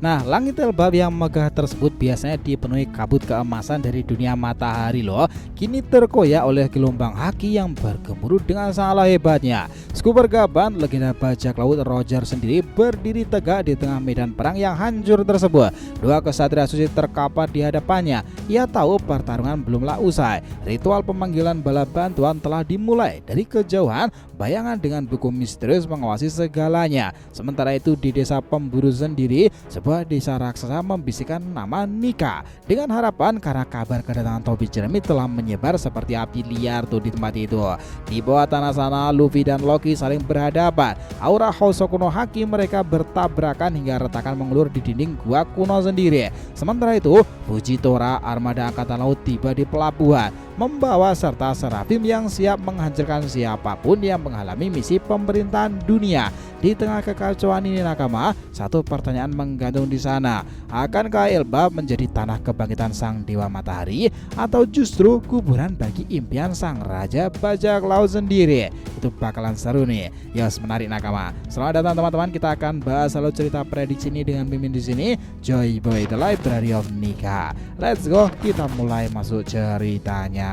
Nah, langit Elbap yang megah tersebut biasanya dipenuhi kabut keemasan dari dunia matahari loh. Kini terkoyak oleh gelombang haki yang bergemuruh dengan sangatlah hebatnya. Skuper Gaban, legenda bajak laut Roger sendiri berdiri tegak di tengah medan perang yang hancur tersebut. Dua kesatria suci terkapar di hadapannya. Ia tahu pertarungan belumlah usai. Ritual pemanggilan bala bantuan telah dimulai. Dari kejauhan, bayangan dengan buku misterius mengawasi segalanya. Sementara itu di desa pemburu sendiri, sebuah desa raksasa membisikkan nama Nika dengan harapan karena kabar kedatangan topi jerami telah menyebar seperti api liar tuh di tempat itu. Di bawah tanah sana, Luffy dan Loki saling berhadapan. Aura Hosoku no Haki mereka bertabrakan hingga retakan mengelur di dinding gua kuno sendiri. Sementara itu, Fujitora, armada angkatan laut tiba di pelabuhan membawa serta serafim yang siap menghancurkan siapapun yang mengalami misi pemerintahan dunia. Di tengah kekacauan ini nakama, satu pertanyaan menggantung di sana. Akankah Elbap menjadi tanah kebangkitan sang dewa matahari atau justru kuburan bagi impian sang raja bajak laut sendiri? Itu bakalan seru nih. Yos, menarik nakama. Selamat datang teman-teman, kita akan bahas selalu cerita prediksi ini dengan mimin di sini, Joy Boy The Library of Nika. Let's go, kita mulai masuk ceritanya.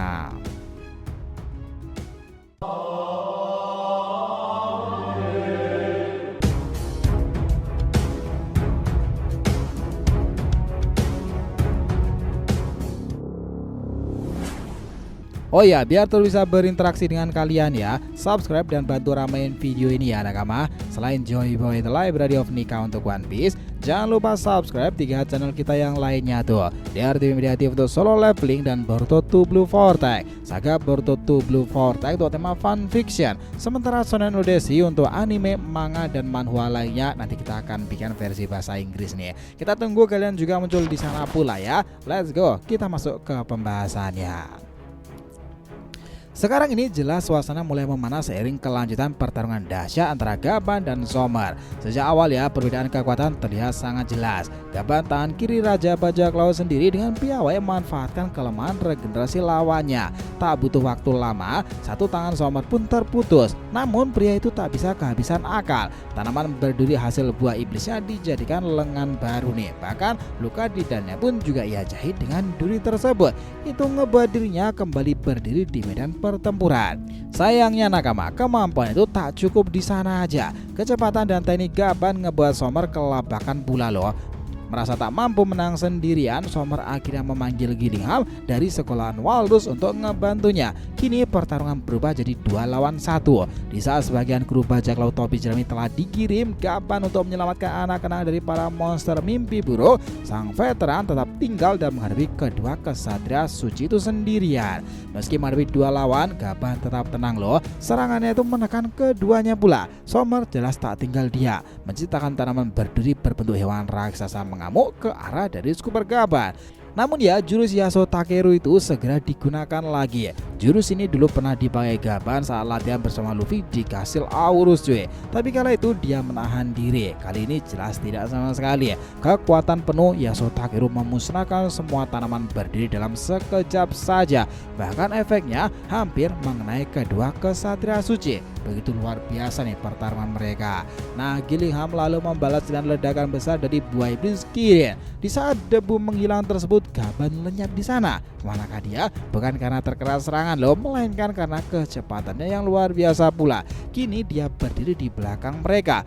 Oh ya, biar terus bisa berinteraksi dengan kalian ya, subscribe dan bantu ramein video ini ya nakama. Selain Joy Boy The Library of Nika untuk One Piece, jangan lupa subscribe 3 channel kita yang lainnya tuh, DRTV Mediatif untuk Solo Leveling dan Boruto 2 Blue Vortex. Saga Boruto 2 Blue Vortex untuk tema fun fiction, sementara Shonen Odyssey untuk anime, manga, dan manhwa lainnya. Nanti kita akan bikin versi bahasa Inggris nih. Kita tunggu kalian juga muncul di sana pula ya. Let's go, kita masuk ke pembahasannya. Sekarang ini jelas suasana mulai memanas seiring kelanjutan pertarungan dahsyat antara Gaban dan Sommer. Sejak awal ya, perbedaan kekuatan terlihat sangat jelas. Gaban tangan kiri Raja Bajak Laut sendiri dengan piawai memanfaatkan kelemahan regenerasi lawannya. Tak butuh waktu lama, satu tangan Sommer pun terputus. Namun pria itu tak bisa kehabisan akal. Tanaman berduri hasil buah iblisnya dijadikan lengan baru nih. Bahkan luka di dadanya pun juga ia jahit dengan duri tersebut. Itu ngebuat dirinya kembali berdiri di medan pertempuran. Sayangnya nakama, kemampuan itu tak cukup di sana aja. Kecepatan dan teknik Gaban ngebuat Sommer kelabakan pula loh. Merasa tak mampu menang sendirian, Sommer akhirnya memanggil Gillingham dari sekolahan Walrus untuk ngebantunya. Kini pertarungan berubah jadi 2 lawan 1. Di saat sebagian kru bajak laut topi jerami telah dikirim, Gaban untuk menyelamatkan anak-anak dari para monster mimpi buruk, sang veteran tetap tinggal dan menghadapi kedua kesatria suci itu sendirian. Meski menghadapi 2 lawan, Gaban tetap tenang loh. Serangannya itu menekan keduanya pula. Sommer jelas tak tinggal dia, menciptakan tanaman berduri berbentuk hewan raksasa mengamuk ke arah dari skuper Gaban. Namun ya, jurus Yasuo Takeru itu segera digunakan lagi. Jurus ini dulu pernah dipakai Gaban saat latihan bersama Luffy di Kastil Aurus cuy. Tapi kala itu dia menahan diri. Kali ini jelas tidak sama sekali. Kekuatan penuh Yasuo Takeru memusnahkan semua tanaman berdiri dalam sekejap saja. Bahkan efeknya hampir mengenai kedua kesatria suci. Begitu luar biasa nih pertarungan mereka. Nah, Gillingham lalu membalas dengan ledakan besar dari buah iblis Kirin. Di saat debu menghilang tersebut, Gaban lenyap di sana. Manakah dia? Bukan karena terkena serangan loh, melainkan karena kecepatannya yang luar biasa pula. Kini dia berdiri di belakang mereka.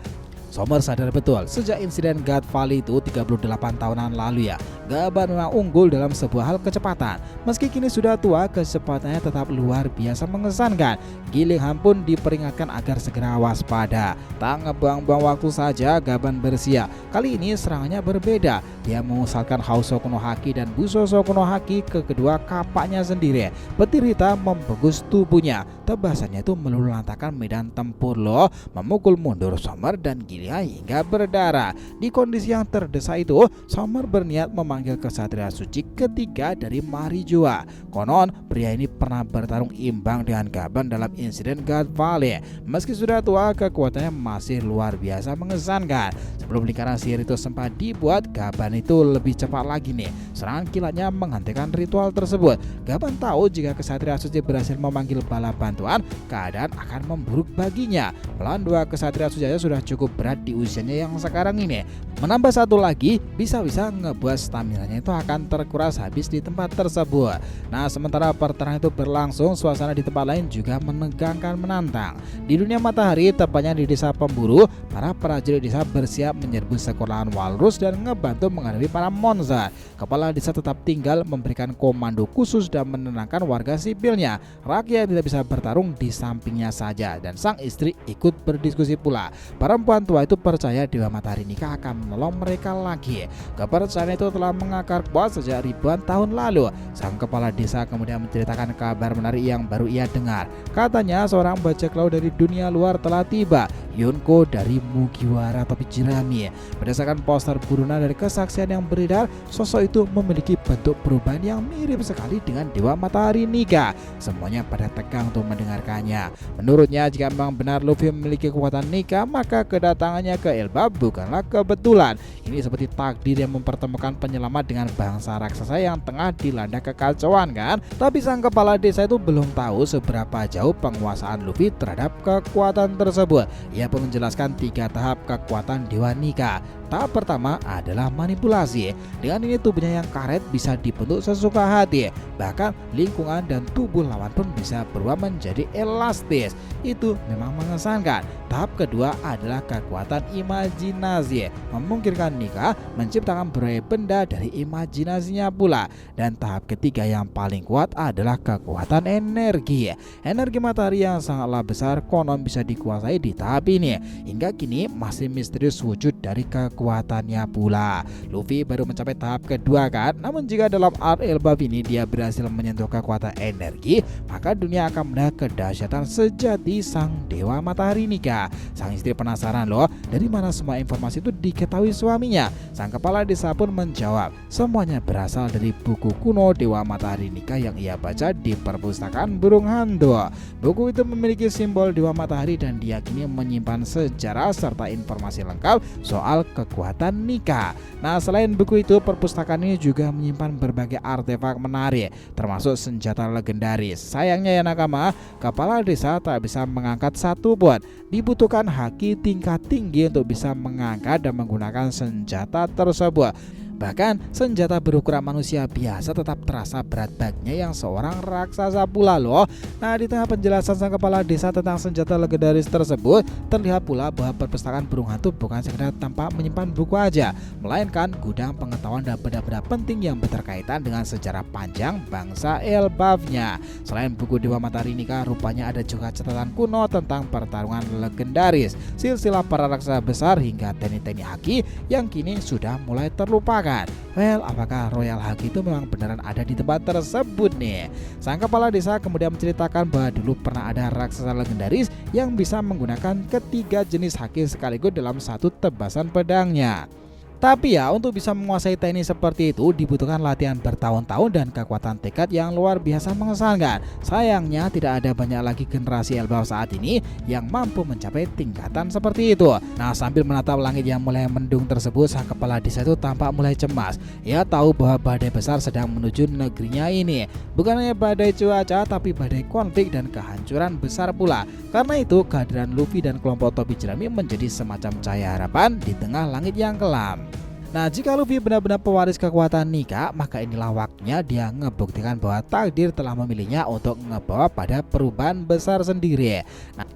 Sommer sadar betul, sejak insiden God Valley itu 38 tahunan lalu ya, Gaban memang unggul dalam sebuah hal kecepatan. Meski kini sudah tua, kecepatannya tetap luar biasa mengesankan. Gillingham pun diperingatkan agar segera waspada. Tak ngebuang-buang waktu saja, Gaban bersiap. Kali ini serangannya berbeda. Dia memusatkan Hosoku no Haki dan Bushoku no Haki ke kedua kapaknya sendiri. Petir hitam membungkus tubuhnya. Tebasannya itu meluluhlantakkan medan tempur loh, memukul mundur Sommer dan Gillingham hingga berdarah. Di kondisi yang terdesak itu, Sommer berniat memanggil kesatria suci ketiga dari Marijoa. Konon pria ini pernah bertarung imbang dengan Gaban dalam insiden God Valley. Meski sudah tua, kekuatannya masih luar biasa mengesankan. Sebelum lingkaran sihir itu sempat dibuat, Gaban itu lebih cepat lagi nih. Serangan kilatnya menghentikan ritual tersebut. Gaban tahu jika kesatria suci berhasil memanggil bala bantuan, keadaan akan memburuk baginya. Melawan 2 kesatria suci sudah cukup berat saat di usianya yang sekarang ini. Menambah satu lagi, bisa-bisa ngebuat staminanya itu akan terkuras habis di tempat tersebut. Nah, sementara pertarungan itu berlangsung, suasana di tempat lain juga menegangkan menantang. Di dunia matahari, tepatnya di desa pemburu, para prajurit desa bersiap menyerbu sekolahan walrus dan ngebantu menghadapi para monster. Kepala desa tetap tinggal memberikan komando khusus dan menenangkan warga sipilnya. Rakyat tidak bisa bertarung di sampingnya saja, dan sang istri ikut berdiskusi pula. Perempuan tua itu percaya Dewa Matahari Nika akan menolong mereka lagi. Kepercayaan itu telah mengakar kuat sejak ribuan tahun lalu. Sang kepala desa kemudian menceritakan kabar menarik yang baru ia dengar. Katanya seorang bajak laut dari dunia luar telah tiba, Yunko dari Mugiwara Topi Jerami. Berdasarkan poster burunan dari kesaksian yang beredar, sosok itu memiliki bentuk perubahan yang mirip sekali dengan Dewa Matahari Nika. Semuanya pada tegang untuk mendengarkannya. Menurutnya, jika memang benar Luffy memiliki kekuatan Nika, maka kedatangannya ke Elbaf bukanlah kebetulan. Ini seperti takdir yang mempertemukan penyelamat dengan bangsa raksasa yang tengah dilanda kekacauan, kan? Tapi sang kepala desa itu belum tahu seberapa jauh penguasaan Luffy terhadap kekuatan tersebut. Ia pun menjelaskan 3 tahap kekuatan Dewa Nika. Tahap pertama adalah manipulasi. Dengan ini tubuhnya yang karet bisa dibentuk sesuka hati. Bahkan lingkungan dan tubuh lawan pun bisa berubah menjadi elastis. Itu memang mengesankan. Tahap kedua adalah kekuatan imajinasi. Memungkinkan Nika menciptakan berbagai benda dari imajinasinya pula. Dan tahap ketiga yang paling kuat adalah kekuatan energi. Energi matahari yang sangatlah besar konon bisa dikuasai di tahap ini. Hingga kini masih misterius wujud dari kekuatannya pula. Luffy baru mencapai tahap kedua, kan? Namun jika dalam art Elbaf ini dia berhasil menyentuh kekuatan energi, maka dunia akan melihat kedahsyatan sejati sang Dewa Matahari Nika. Sang istri penasaran loh, dari mana semua informasi itu diketahui suaminya. Sang kepala desa pun menjawab, semuanya berasal dari buku kuno Dewa Matahari Nika yang ia baca di perpustakaan burung hantu. Buku itu memiliki simbol Dewa Matahari dan diyakini menyimpan sejarah serta informasi lengkap soal kekuatan Nika. Nah, selain buku itu, perpustakaan ini juga menyimpan berbagai artefak menarik, termasuk senjata legendaris. Sayangnya ya nakama, kepala desa tak bisa mengangkat satu pun. Dibutuhkan haki tingkat tinggi untuk bisa mengangkat dan menggunakan senjata tersebut. Bahkan senjata berukuran manusia biasa tetap terasa berat baginya yang seorang raksasa pula loh. Nah, di tengah penjelasan sang kepala desa tentang senjata legendaris tersebut, terlihat pula bahwa perpustakaan burung hantu bukan sekedar tempat menyimpan buku aja, melainkan gudang pengetahuan dan benda-benda penting yang berkaitan dengan sejarah panjang bangsa Elbafnya. Selain buku Dewa Matahari Nika, rupanya ada juga catatan kuno tentang pertarungan legendaris, silsilah para raksasa besar hingga teknik-teknik haki yang kini sudah mulai terlupakan. Well, apakah Royal Haki itu memang beneran ada di tempat tersebut nih? Sang kepala desa kemudian menceritakan bahwa dulu pernah ada raksasa legendaris yang bisa menggunakan ketiga jenis haki sekaligus dalam satu tebasan pedangnya. Tapi ya, untuk bisa menguasai teknik seperti itu dibutuhkan latihan bertahun-tahun dan kekuatan tekad yang luar biasa mengesankan. Sayangnya tidak ada banyak lagi generasi Elbaf saat ini yang mampu mencapai tingkatan seperti itu. Nah, sambil menatap langit yang mulai mendung tersebut, sang kepala desa itu tampak mulai cemas. Ia tahu bahwa badai besar sedang menuju negerinya ini. Bukan hanya badai cuaca, tapi badai konflik dan kehancuran besar pula. Karena itu, kehadiran Luffy dan kelompok topi jerami menjadi semacam cahaya harapan di tengah langit yang kelam. Nah, jika Luffy benar-benar pewaris kekuatan Nika, maka inilah waktunya dia ngebuktikan bahwa takdir telah memilihnya untuk ngebawa pada perubahan besar sendiri.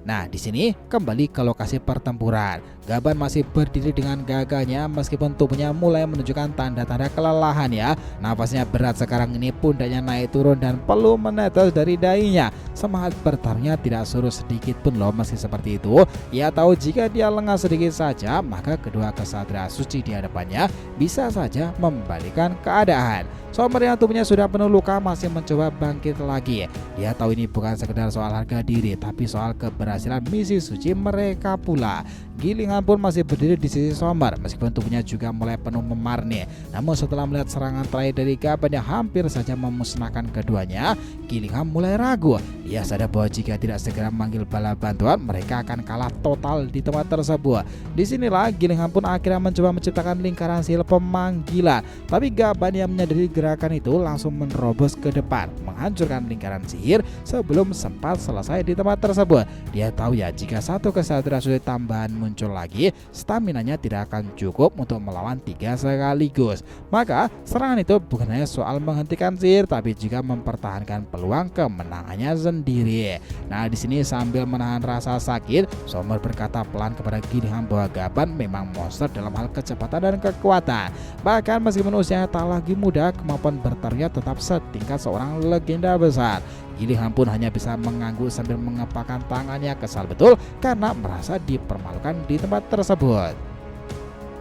Nah, di sini kembali ke lokasi pertempuran. Gaban masih berdiri dengan gagahnya meskipun tubuhnya mulai menunjukkan tanda-tanda kelelahan ya. Nafasnya berat sekarang ini, pundaknya naik turun dan peluh menetes dari dahinya. Semangat bertarungnya tidak surut sedikit pun loh. Meski seperti itu, ia tahu jika dia lengah sedikit saja, maka kedua kesatria suci di hadapannya bisa saja membalikan keadaan. Sommer yang tubuhnya sudah penuh luka masih mencoba bangkit lagi. Dia tahu ini bukan sekedar soal harga diri, tapi soal keberhasilan misi suci mereka pula. Gillingham pun masih berdiri di sisi Sommer meskipun tubuhnya juga mulai penuh memar nih. Namun setelah melihat serangan terakhir dari Gaban yang hampir saja memusnahkan keduanya, Gillingham mulai ragu. Dia sadar bahwa jika tidak segera memanggil bala bantuan, mereka akan kalah total di tempat tersebut. Disinilah Gillingham pun akhirnya mencoba menciptakan lingkaran hasil pemanggilan. Tapi Gaban yang menyadari gerakan itu langsung menerobos ke depan, menghancurkan lingkaran sihir sebelum sempat selesai di tempat tersebut. Dia tahu ya, jika satu kesatria sulit tambahan muncul lagi, staminanya tidak akan cukup untuk melawan 3 sekaligus. Maka serangan itu bukan hanya soal menghentikan sihir, tapi juga mempertahankan peluang kemenangannya sendiri. Nah, di sini sambil menahan rasa sakit, Sommer berkata pelan kepada Gingham bahwa Gaban memang monster dalam hal kecepatan dan kekuatan. Bahkan meskipun usianya tak lagi muda, kemampuan bertarungnya tetap setingkat seorang legenda besar. Gingham pun hanya bisa mengangguk sambil mengepakkan tangannya, kesal betul karena merasa dipermalukan di tempat tersebut.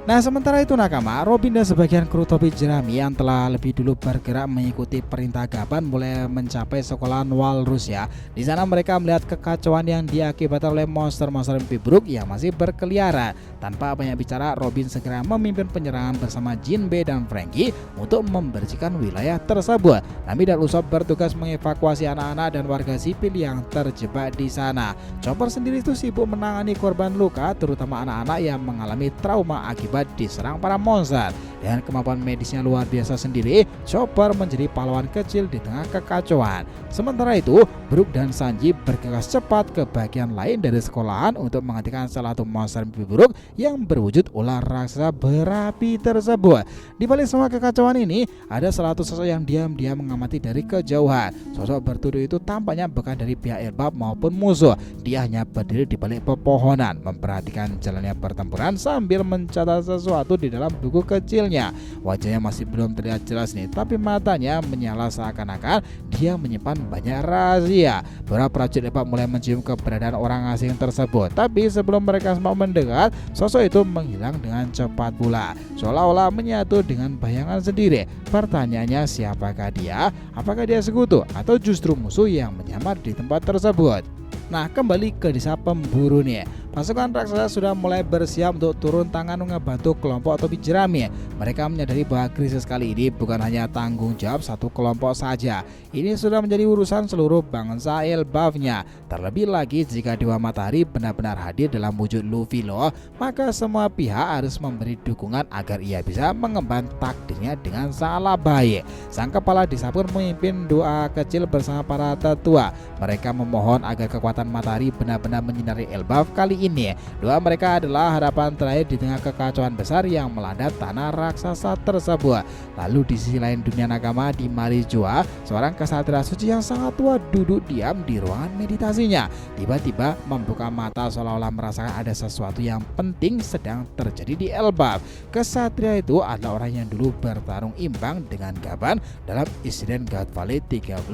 Nah, sementara itu nakama, Robin dan sebagian kru topi jerami yang telah lebih dulu bergerak mengikuti perintah Gaban mulai mencapai sekolahan Walrus ya. Di sana mereka melihat kekacauan yang diakibatkan oleh monster-monster mimpi buruk yang masih berkeliaran. Tanpa banyak bicara, Robin segera memimpin penyerangan bersama Jinbe dan Franky untuk membersihkan wilayah tersebut. Nami dan Usopp bertugas mengevakuasi anak-anak dan warga sipil yang terjebak di sana. Chopper sendiri itu sibuk menangani korban luka, terutama anak-anak yang mengalami trauma akibat diserang para monster. Dengan kemampuan medisnya luar biasa sendiri, Chopper menjadi pahlawan kecil di tengah kekacauan. Sementara itu, Brook dan Sanji bergegas cepat ke bagian lain dari sekolahan untuk menghentikan salah satu monster mimpi buruk yang berwujud ular raksasa berapi tersebut. Di balik semua kekacauan ini, ada salah satu sosok yang diam-diam mengamati dari kejauhan. Sosok bertuduh itu tampaknya bukan dari pihak Elbaf maupun musuh. Dia hanya berdiri di balik pepohonan, memperhatikan jalannya pertempuran sambil mencatat sesuatu di dalam buku kecilnya. Wajahnya masih belum terlihat jelas nih, tapi matanya menyala seakan-akan dia menyimpan banyak rahasia. Beberapa prajurit Elbaf mulai mencium keberadaan orang asing tersebut, tapi sebelum mereka semua mendekat, sosok itu menghilang dengan cepat pula, seolah-olah menyatu dengan bayangan sendiri. Pertanyaannya, siapakah dia? Apakah dia sekutu atau justru musuh yang menyamar di tempat tersebut? Nah, kembali ke desa pemburu nih. Pasukan raksasa sudah mulai bersiap untuk turun tangan membantu kelompok topi jerami. Mereka menyadari bahwa krisis kali ini bukan hanya tanggung jawab satu kelompok saja. Ini sudah menjadi urusan seluruh bangsa Elbafnya. Terlebih lagi jika Dewa Matahari benar-benar hadir dalam wujud Luffy loh, maka semua pihak harus memberi dukungan agar ia bisa mengemban takdirnya dengan sangat baik. Sang kepala desa pun memimpin doa kecil bersama para tetua. Mereka memohon agar kekuatan matahari benar-benar menyinari Elbaf kali ini. Doa mereka adalah harapan terakhir di tengah kekacauan besar yang melanda tanah raksasa tersebut. Lalu di sisi lain dunia nakama, di Marijoa, seorang kesatria suci yang sangat tua duduk diam di ruangan meditasinya. Tiba-tiba membuka mata seolah-olah merasakan ada sesuatu yang penting sedang terjadi di Elbaf. Kesatria itu adalah orang yang dulu bertarung imbang dengan Gaban dalam insiden God Valley 38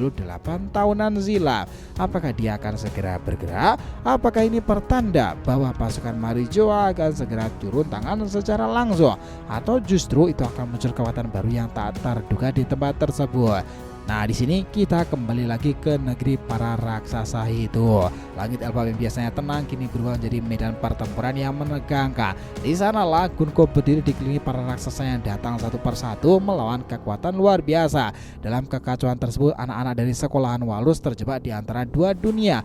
tahunan silam. Apakah dia akan segera bergerak? Apakah ini pertanda bahwa pasukan Marijoa akan segera turun tangan secara langsung, atau justru itu akan muncul kekuatan baru yang tak terduga di tempat tersebut? Nah, di sini kita kembali lagi ke negeri para raksasa itu. Langit Elbaf yang biasanya tenang kini berubah menjadi medan pertempuran yang menegangkan. Di sanalah Gunko berdiri dikelilingi para raksasa yang datang satu persatu melawan kekuatan luar biasa. Dalam kekacauan tersebut, anak-anak dari sekolahan Walrus terjebak di antara dua dunia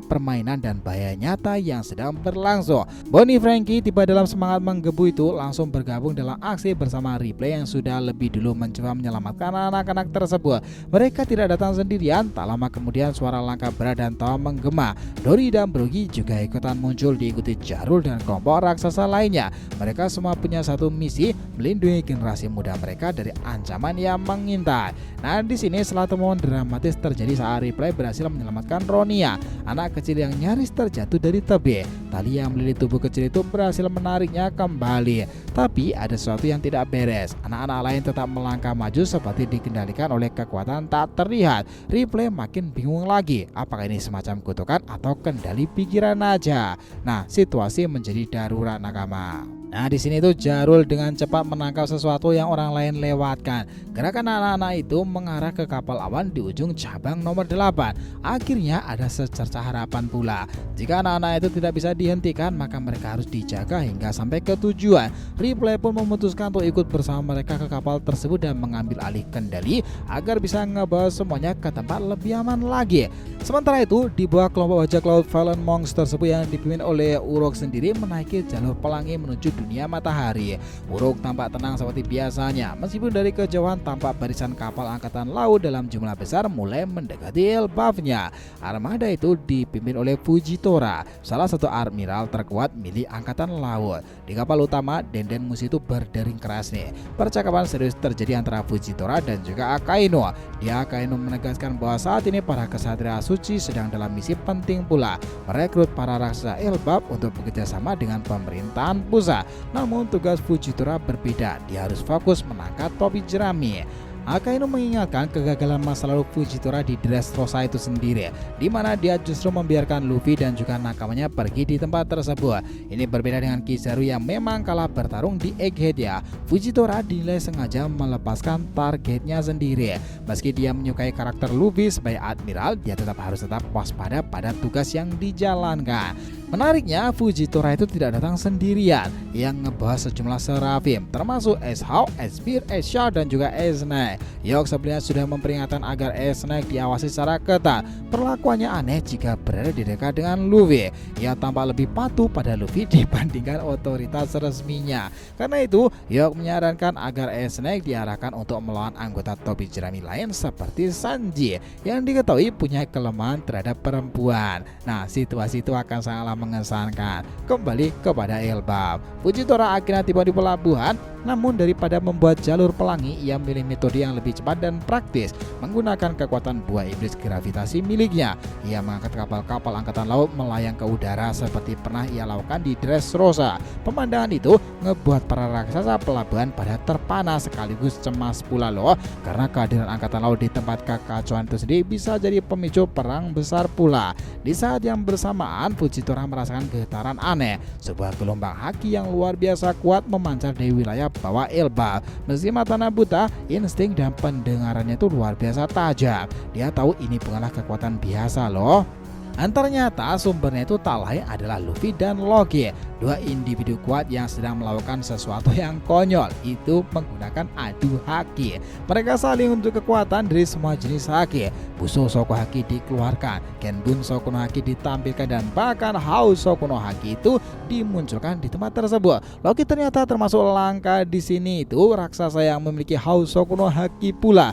permainan dan bahaya nyata yang sedang berlangsung. Bonnie Franky tiba dalam semangat menggebu itu langsung bergabung dalam aksi bersama Ripley yang sudah lebih dulu mencoba menyelamatkan anak-anak tersebut. Mereka tidak datang sendirian, tak lama kemudian suara langkah berat dan tawa menggema. Dory dan Brogy juga ikutan muncul diikuti Jarul dan kelompok raksasa lainnya. Mereka semua punya satu misi, melindungi generasi muda mereka dari ancaman yang mengintai. Nah, di sini setelah temuan dramatis terjadi saat Ripley berhasil menyelamatkan Ronia, anak kecil yang nyaris terjatuh dari tebing. Tali yang melilit tubuh kecil itu berhasil menariknya kembali. Tapi ada sesuatu yang tidak beres. Anak-anak lain tetap melangkah maju seperti dikendalikan oleh kekuatan tak terlihat. Ripley makin bingung lagi, apakah ini semacam kutukan atau kendali pikiran aja. Nah, situasi menjadi darurat nakama. Nah, di sini tuh Jarul dengan cepat menangkap sesuatu yang orang lain lewatkan. Gerakan anak-anak itu mengarah ke kapal awan di ujung cabang nomor 8. Akhirnya ada secercah harapan pula. Jika anak-anak itu tidak bisa dihentikan, maka mereka harus dijaga hingga sampai ke tujuan. Ripley pun memutuskan untuk ikut bersama mereka ke kapal tersebut dan mengambil alih kendali agar bisa ngebawa semuanya ke tempat lebih aman lagi. Sementara itu, di bawah kelompok bajak laut Fallen Monks tersebut yang dipimpin oleh Uruk sendiri menaiki jalur pelangi menuju dunia matahari. Uruk tampak tenang seperti biasanya, meskipun dari kejauhan tampak barisan kapal angkatan laut dalam jumlah besar mulai mendekati Elbapnya. Armada itu dipimpin oleh Fujitora, salah satu admiral terkuat milik angkatan laut. Di kapal utama, Denden Mushi itu berdering keras nih. Percakapan serius terjadi antara Fujitora dan juga Akainu. Akainu menegaskan bahwa saat ini para kesatria suci sedang dalam misi penting pula, merekrut para raksasa Elbap untuk bekerja sama dengan pemerintahan pusat. Namun tugas Fujitora berbeda, dia harus fokus menangkap topi jerami. Akainu mengingatkan kegagalan masa lalu Fujitora di Dressrosa itu sendiri, di mana dia justru membiarkan Luffy dan juga nakamanya pergi di tempat tersebut. Ini berbeda dengan Kizaru yang memang kalah bertarung di Egghead ya. Fujitora dinilai sengaja melepaskan targetnya sendiri. Meski dia menyukai karakter Luffy sebagai admiral, dia harus tetap waspada pada tugas yang dijalankan. Menariknya, Fujitora itu tidak datang sendirian, yang ngebawa sejumlah serafim, termasuk Ace Hawk, Ace Spear, Ace Shaw, dan juga Ace Snake. Yok sebelumnya sudah memperingatkan agar Ace Snake diawasi secara ketat. Perlakuannya aneh jika berada di dekat dengan Luffy. Ia tampak lebih patuh pada Luffy dibandingkan otoritas resminya. Karena itu, Yok menyarankan agar Ace Snake diarahkan untuk melawan anggota topi jerami lain seperti Sanji, yang diketahui punya kelemahan terhadap perempuan. Nah, situasi itu akan sangatlah mengesankan. Kembali kepada Elbap, Fujitora akhirnya tiba di pelabuhan. Namun daripada membuat jalur pelangi, ia memilih metode yang lebih cepat dan praktis, menggunakan kekuatan buah iblis gravitasi miliknya. Ia mengangkat kapal-kapal angkatan laut melayang ke udara seperti pernah ia lakukan di Dressrosa. Pemandangan itu ngebuat para raksasa pelabuhan pada terpana sekaligus cemas pula loh, karena kehadiran angkatan laut di tempat kekacauan itu sendiri bisa jadi pemicu perang besar pula. Di saat yang bersamaan, Fujitora merasakan getaran aneh. Sebuah gelombang haki yang luar biasa kuat memancar dari wilayah bawah Elbap. Meski matanya buta, insting dan pendengarannya itu luar biasa tajam. Dia tahu ini bukanlah kekuatan biasa loh. Ternyata sumbernya itu tak lain adalah Luffy dan Logi, dua individu kuat yang sedang melakukan sesuatu yang konyol, itu menggunakan adu haki. Mereka saling unjuk kekuatan dari semua jenis haki. Busou Soku Haki dikeluarkan, Genbun Soku no Haki ditampilkan, dan bahkan Hau Soku no Haki itu dimunculkan di tempat tersebut. Logi ternyata termasuk langka di sini, itu raksasa yang memiliki Hau Soku no Haki pula.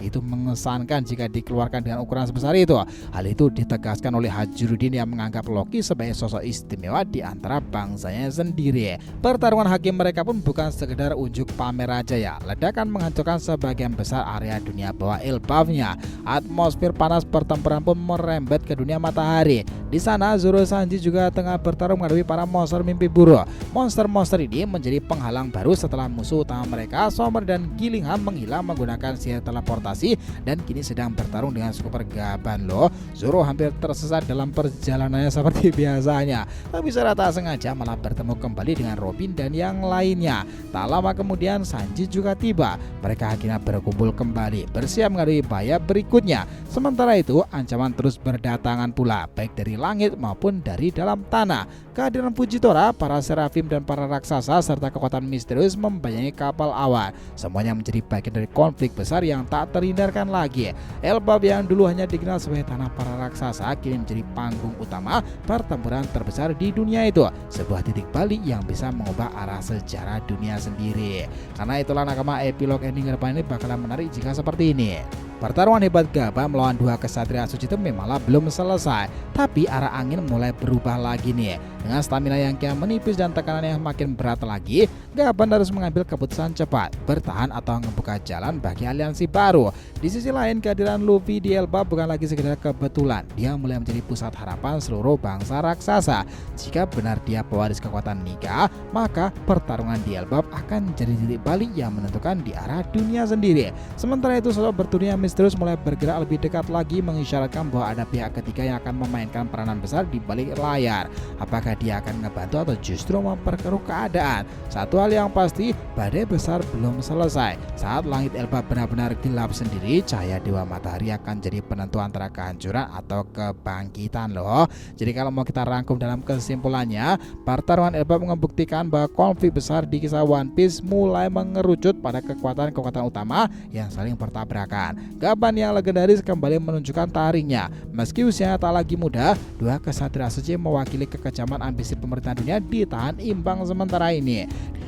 Itu mengesankan jika dikeluarkan dengan ukuran sebesar itu. Hal itu ditegaskan oleh Hajirudin yang menganggap Loki sebagai sosok istimewa di antara bangsanya sendiri. Pertarungan hakim mereka pun bukan sekedar unjuk pamer aja ya. Ledakan menghancurkan sebagian besar area dunia bawah Elbapnya. Atmosfer panas pertempuran pun merembet ke dunia matahari. Di sana Zoro Sanji juga tengah bertarung menghadapi para monster mimpi buruk. Monster-monster ini menjadi penghalang baru setelah musuh utama mereka, Somer dan Gillingham, menghilang menggunakan sihir teleportasi dan kini sedang bertarung dengan Super Gaban loh. Zoro hampir tersesat dalam perjalanannya seperti biasanya, tapi secara tak sengaja malah bertemu kembali dengan Robin dan yang lainnya. Tak lama kemudian Sanji juga tiba. Mereka akhirnya berkumpul kembali, bersiap menghadapi bahaya berikutnya. Sementara itu ancaman terus berdatangan pula, baik dari langit maupun dari dalam tanah. Kehadiran Fujitora, para serafim dan para raksasa serta kekuatan misterius membayangi kapal awan. Semuanya menjadi bagian dari konflik besar yang tak terhindarkan lagi. Elbap yang dulu hanya dikenal sebagai tanah para raksasa kini menjadi panggung utama pertempuran terbesar di dunia itu. Sebuah titik balik yang bisa mengubah arah sejarah dunia sendiri. Karena itulah nakama, epilog ending ke depan ini bakalan menarik jika seperti ini. Pertarungan hebat Gaba melawan dua kesatria suci itu memanglah belum selesai, tapi arah angin mulai berubah lagi nih. Dengan stamina yang kian menipis dan tekanan yang makin berat lagi, Gaban harus mengambil keputusan cepat, bertahan atau membuka jalan bagi aliansi baru. Di sisi lain, kehadiran Luffy di Elbap bukan lagi sekedar kebetulan. Dia mulai menjadi pusat harapan seluruh bangsa raksasa. Jika benar dia pewaris kekuatan Nika, maka pertarungan di Elbap akan menjadi titik balik yang menentukan di arah dunia sendiri. Sementara itu, sosok bertunia misterius mulai bergerak lebih dekat lagi, mengisyaratkan bahwa ada pihak ketiga yang akan memainkan peranan besar di balik layar. Apakah dia akan ngebantu atau justru memperkeruh keadaan? Satu hal yang pasti, badai besar belum selesai. Saat langit Elbap benar-benar gelap sendiri, cahaya Dewa Matahari akan jadi penentu antara kehancuran atau kebangkitan loh. Jadi kalau mau kita rangkum dalam kesimpulannya, pertarungan Elbap membuktikan bahwa konflik besar di kisah One Piece mulai mengerucut pada kekuatan-kekuatan utama yang saling bertabrakan. Gaban yang legendaris kembali menunjukkan taringnya. Meski usianya tak lagi muda, dua kesatria suci mewakili kekejaman menyebabkan ambisi pemerintahan dunia ditahan imbang sementara ini.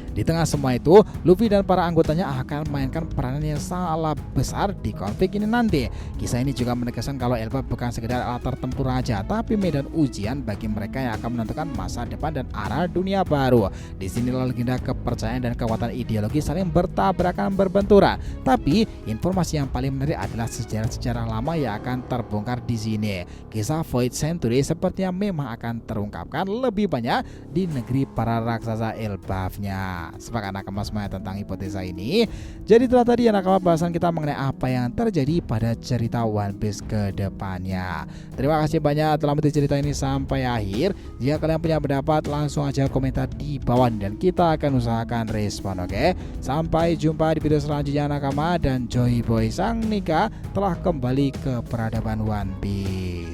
Di tengah semua itu, Luffy dan para anggotanya akan memainkan peranan yang sangatlah besar di konflik ini nanti. Kisah ini juga menegaskan kalau Elbaf bukan sekedar alat tempur aja, tapi medan ujian bagi mereka yang akan menentukan masa depan dan arah dunia baru. Di sinilah legenda kepercayaan dan kekuatan ideologi saling bertabrakan berbenturan. Tapi informasi yang paling menarik adalah sejarah-sejarah lama yang akan terbongkar di sini. Kisah Void Century sepertinya memang akan terungkapkan lebih banyak di negeri para raksasa Elbafnya. Sepakat nakama semuanya tentang hipotesa ini. Jadi itulah tadi nakama bahasan kita mengenai apa yang terjadi pada cerita One Piece ke depannya. Terima kasih banyak telah menonton cerita ini sampai akhir. Jika kalian punya pendapat langsung aja komentar di bawah dan kita akan usahakan respon, oke? Sampai jumpa di video selanjutnya nakama, dan Joy Boy Sang Nika telah kembali ke peradaban One Piece.